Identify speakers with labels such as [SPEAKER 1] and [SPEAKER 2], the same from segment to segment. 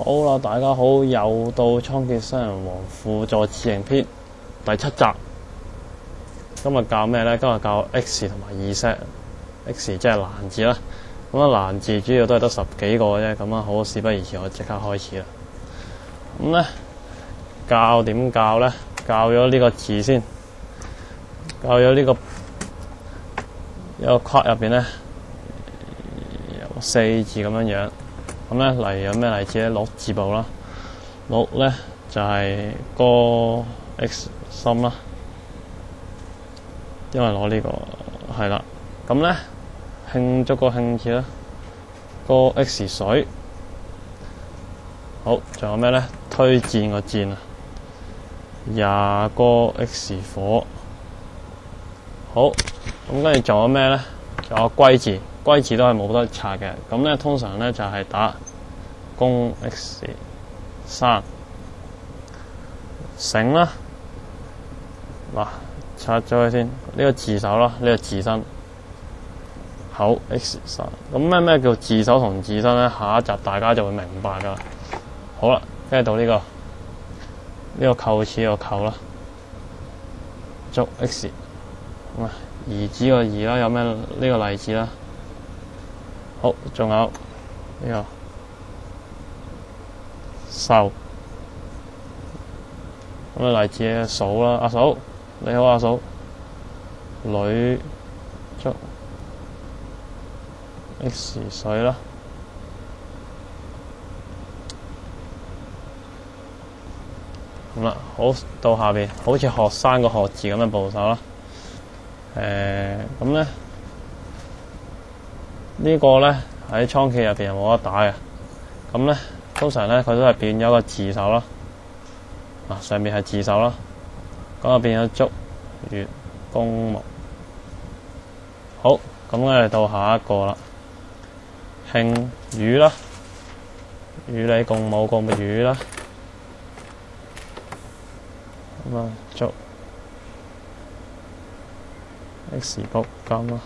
[SPEAKER 1] 好啦，大家好，又到倉頡新人王輔助字形篇第7集。今日教咩呢？今日教 X 同埋 Z。X 即係難字啦。咁難字主要都係得10幾個啫。咁好，事不宜遲，我即刻開始啦。咁呢，教點教呢？教咗呢個字先，教咗呢個一個框入邊呢，有4字咁樣樣。咁咧，例如有咩例子咧？鹿字部啦，鹿咧就係個 X 心啦，因為攞呢個係啦。咁咧，慶祝個慶字啦，個 X 水。好，仲有咩咧？推薦個薦啊，廿個 X 火。好，咁跟住仲有咩咧？仲有歸字。歸字都係冇得拆嘅，咁咧通常咧就係打公 X 3醒啦。嗱，拆咗佢先，呢個字首啦，呢個字身口 X 3。咁咩叫字首同字身咧？下一集大家就會明白噶啦。好啦，跟住到呢個扣齒個扣啦，足 X。咁啊，兒子個兒啦，有咩呢個例子啦？好，仲有呢個壽，咁啊例子嫂啦，阿嫂你好，阿嫂，女足 X 水啦。咁啦，好，到下邊好似學生個學字咁嘅部首啦。咁咧。呢個咧喺倉頡入邊冇得打嘅，咁咧通常咧佢都係變咗個字首啦，上面係字首啦，咁就變咗足月公木。好，咁咧到下一個啦，慶與啦，與你共舞個與啦，咁啊足 X 卜金啦。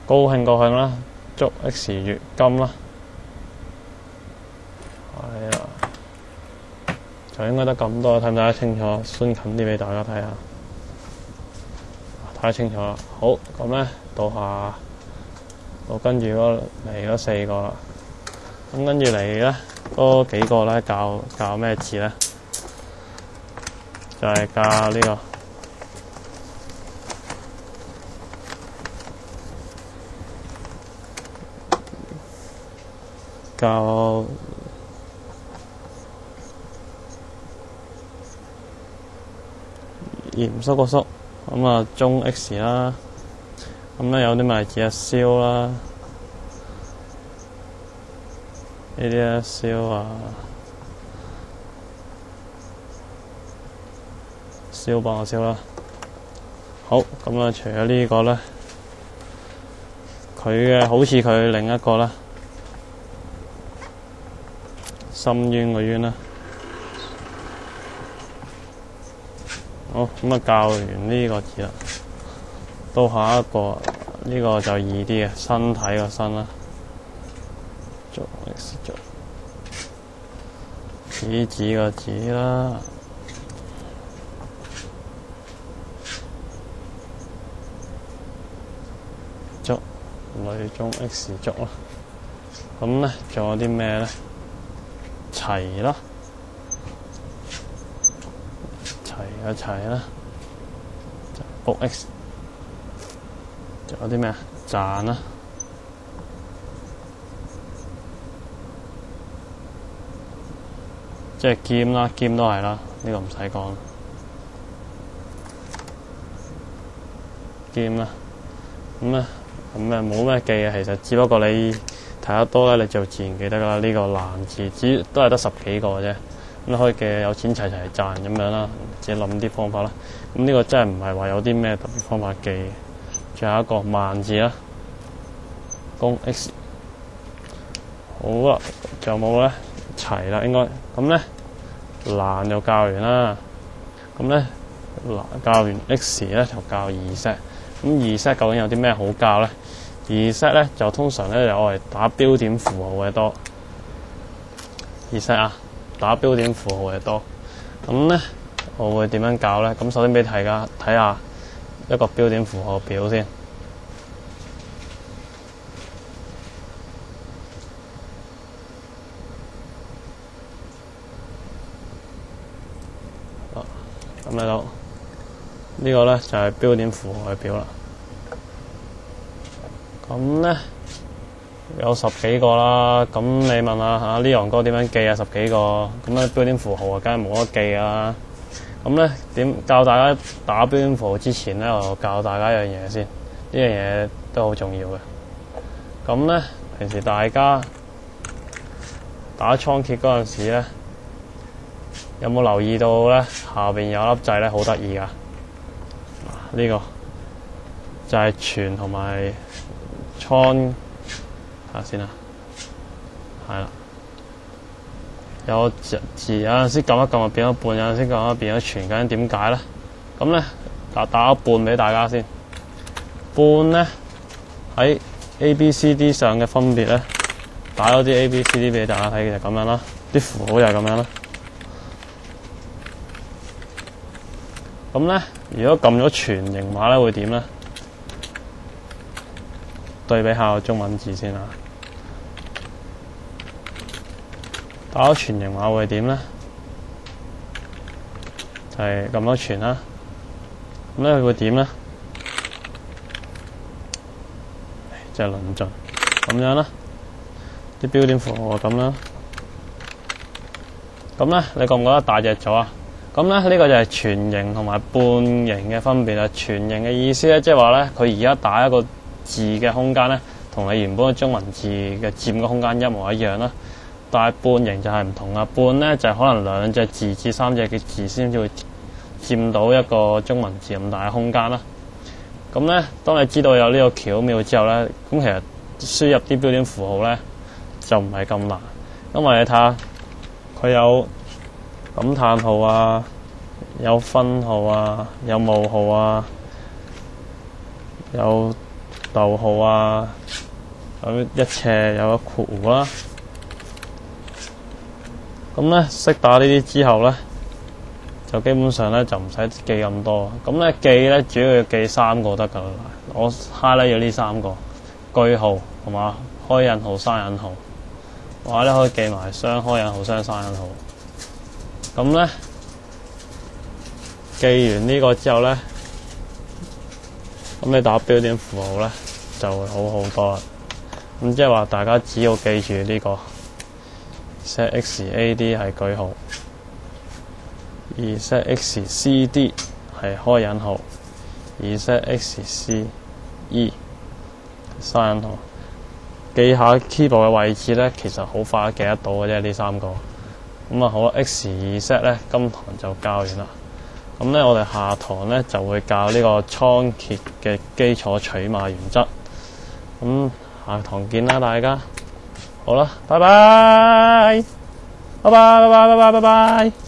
[SPEAKER 1] 高興個興啦，足 X 月金啦，係啦，就應該得咁多，睇唔睇得清楚？伸近啲俾大家睇下，睇得清楚啦。好，咁咧到下，我跟住嚟嗰4個啦。咁跟住嚟咧嗰幾個咧教咩字咧？就係教呢個。教嚴肅個肅，咁啊中 X 啦，咁咧有啲咪例子啊燒啦，呢啲啊燒啊，燒幫我燒啦。好，咁啊除咗呢個咧，佢嘅好似佢另一個啦。深淵個淵啦，好，咁啊教完呢個字啦，到下一個呢個就易啲嘅，身體個身啦，足 X 足，子子個子啦，足女中 X 足啦，咁咧仲有啲咩咧？齊啦，齊啦，卜 X， 仲有啲咩啊？賺啦，即係劍啦，劍都係啦，呢個唔使講。劍啦，咁冇咩記嘅，其實只不過你睇得多咧，你就自然記得啦。呢個難字都係得10幾個啫，咁可以記有錢齊齊賺咁樣啦，自己諗啲方法啦。咁呢個真係唔係話有啲咩特別方法記。最後一個萬字啦，公 X。好啦，仲有冇咧？齊啦，應該咁咧難就教完啦。咁咧教完 X 咧就教Z。咁Z究竟有啲咩好教咧？Z咧就通常咧就我嚟打標點符號嘅多。Z 啊，打標點符號嘅多。咁咧，我會點樣教咧？咁首先俾大家睇下一個標點符號表先。咁睇到呢個咧就係標點符號嘅表啦。咁咧有10幾個啦。咁你問下Leon哥點樣記啊？10幾個咁咧標點符號啊，梗係冇得記啦。咁咧點教大家打標點符號之前咧，我教大家一樣嘢先。呢樣嘢都好重要嘅。咁咧平時大家打倉頡嗰陣時咧，有冇留意到咧？下邊有粒掣咧，好得意噶。呢個就係全同埋倉，睇下先啦。係啦，有字有陣時撳一撳就變咗半，有陣時撳一變咗全，究竟點解咧？咁咧打一半俾大家先。半咧喺 A、B、C、D 上嘅分別咧，打咗啲 A、B、C、D 俾大家睇嘅就咁樣啦。啲符號就係咁樣啦。咁咧，如果撳咗全形碼咧，會點咧？對比下個中文字先啦。打咗全形碼會點咧？就係撳咗全啦。咁咧佢會點咧？就係論盡咁樣啦。啲標點符號咁啦。咁咧，你覺唔覺得大隻咗啊？咁咧，呢個就係全形同埋半形嘅分別啦。全形嘅意思咧，即係話咧，佢而家打一個字嘅空間咧，同你原本嘅中文字嘅佔嘅空間一模一樣啦。但係半形就係唔同啊。半咧就係可能2隻字至3隻嘅字先至會佔到一個中文字咁大嘅空間啦。咁咧，當你知道有呢個巧妙之後咧，咁其實輸入啲標點符號咧就唔係咁難，因為你睇下佢有感嘆號啊，有分號啊，有冒號啊，有逗號啊，有一斜，有一括弧啦。咁咧識打呢啲之後咧，就基本上咧就唔使記咁多。咁咧記咧主要記3個得㗎啦。我 highlight 咗呢3個：句號同埋開引號、閂引號。或者可以記埋雙開引號、雙閂引號。咁咧記完呢個之後咧，咁你打標點符號咧就會好好多啦。咁即係話大家只要記住呢個 ZXAD 係句號，而 ZXCD 係開引號，而 ZXCE 閂引號。記下 keyboard 嘅位置咧，其實好快記得到嘅啫，呢3個。咁啊好啦 ，X2Z 咧今堂就教完啦。咁咧我哋下堂咧就會教呢個倉頡嘅基礎取碼原則。咁下堂見啦，大家。好啦，拜拜，拜拜，拜拜，拜拜，拜拜。